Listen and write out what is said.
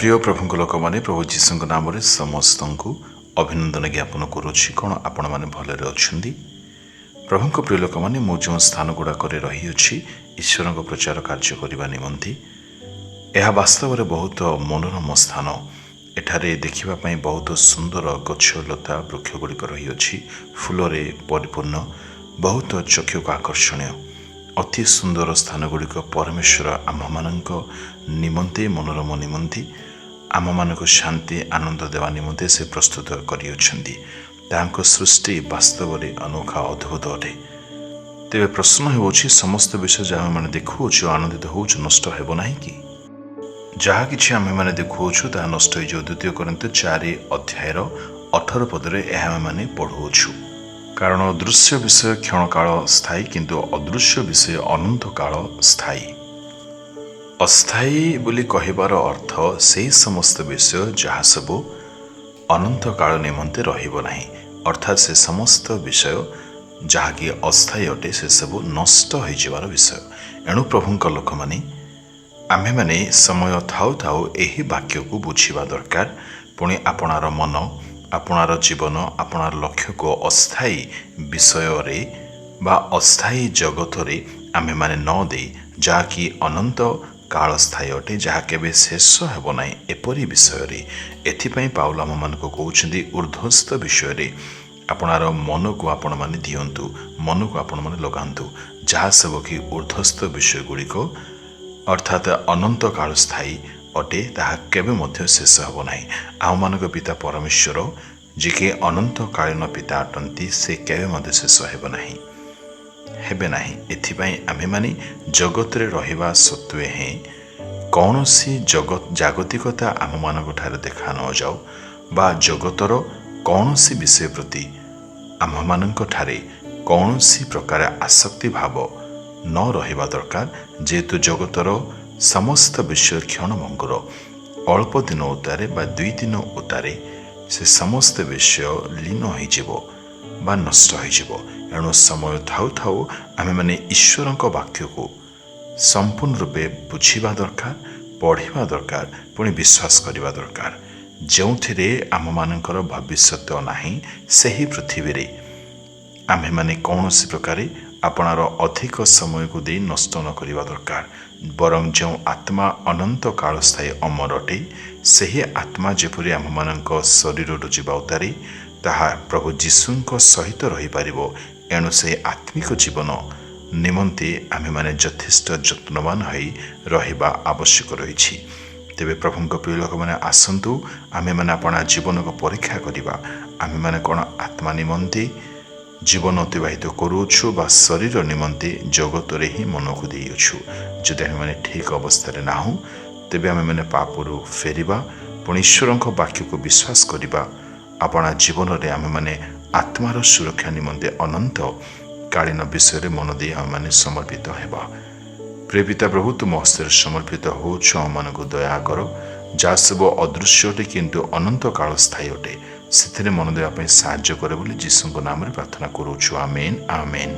प्रिय प्रभु लोक मैंने प्रभु जीशु नाम समस्त को अभिनंदन ज्ञापन करुच्ची कौन आपण मैंने भलरे अच्छा प्रभु प्रिय लोक मैंने मु जो स्थान गुड़ाक रही ईश्वर प्रचार कार्य करने निमंती यह वास्तव में बहुत मनोरम स्थान एठारे देखापी बहुत सुंदर गछलता वृक्ष गुड़िक रही फूलरे परिपूर्ण बहुत चक्षु को आकर्षणीय अति सुंदर स्थान गुड़िक परमेश्वर आम निमंते मनोरम निमंती आम मान शांति आनंद देवा निमंते से प्रस्तुत कर सृष्टि वास्तव में अनोखा अद्भुत अटे। तेरे प्रश्न हो समस्त विषय जहाँ मैंने देखु आनंदित हो नष्ट हेबना कि जहाँ कि आम मैंने देखु ता नष्ट हो द्वितीय कोरिन्थ 4 अध्यायर 18 पदरे यह मैंने पढ़ुछु कारण अदृश्य विषय क्षणकाल स्थायी किंतु अदृश्य विषय अनंत काल स्थायी अस्थायी बोली कहिबार अर्थ से समस्त विषय जहाँ सबू अनंत काल निमंते रहिबो नाही अर्थात से समस्त विषय जहाँकि अस्थायी अटे से सबू नष्ट हो जिवार विषय एणु प्रभुंक लोक माने आमे माने समय थाउ थाउ एही वाक्य को बुझिबा दरकार पुणी आपणार मन आपणार जीवन आपणार लक्ष्य को अस्थायी विषय रे बा अस्थायी जगत रे आमे माने न दे जहाँकि अनंत काल स्थायी अटे जहाँ केबे शेष हेब ना एपरी विषय रे एथिपाई पाउल आम मान को कहउछन्ती ऊर्ध्वस्त विषय रे आपणार मन को आपण माने दियंतु मन को आपण माने लगांतु जहाँ सब कि ऊर्ध्वस्त विषय गुड़िक अर्थात अनंत काल स्थायी अटे ताहा केबे मध्य शेष हेब नाही आम मानक पिता परमेश्वर जे कि अनंत कालीन पिता अटंती से केबे मध्य शेष हेब नाही हेबे नाही एथिपाई आमे माने जगत रे रहिबा सत्वे हे कौनसी जगत जागतिकता आम मानक ठारे देखा न जाऊ बा जगतर कौनसी विषय प्रति आम मानक ठारे कौनसी प्रकार आसक्ति भाव न रहिबा दरकार जेतु जगतर समस्त विषय क्षणभंगुर अल्प दिन उतारे बा 2 दिन उतारे से समस्त विषय लीन हो बा नष्ट हो एणु समय थाउ थाउ आमे माने ईश्वरक वाक्य को संपूर्ण रूपे बुझिबा दरकार पढ़िबा दरकार पुणी विश्वास करिबा दरकार जोंथिरे आम मानकर भविष्यत नाही सही पृथ्वी रे आमे माने कौनसी प्रकारे आपणार अधिक समय को दे नष्ट न करिबा दरकार बरं जो आत्मा अनंत काल स्थायी अमर अटे सही आत्मा जेपरि आम मानक शरीर जीवा उतारे ताहा प्रभु जीशुंक सहित रही पारिबो एणु से आत्मिक जीवन निमंते आमे माने यथेष्ट यत्नवान होई रहिबा आवश्यक रही तेबे प्रभुंक प्रिय लोक माने आसंतु आमे माने अपना जीवन को परीक्षा करिबा आमे माने कोन आत्मा निमंते जीवन अतिबाहित करूछु बा शरीर निमंते जगत रे ही मन को देइछु जदि आमे माने ठीक अवस्था ना हो तेबे आमे माने पापरु फेरिबा पुणी ईश्वरक वाक्य को विश्वास करिबा अपना जीवन रे आमे माने आत्मार सुरक्षा निमंते अनंत कालीन विषय मन दे आमे माने समर्पित हेबा प्रिय पिता प्रभु तुम हस्ते समर्पित होछु आम मान को दया कर जहाँ सब अदृश्य अटे किंतु अनंत काल स्थायी अटे से मन देवाई साहाय्य करे बोली जीशुंक नाम प्रार्थना करूछु आमेन आमेन।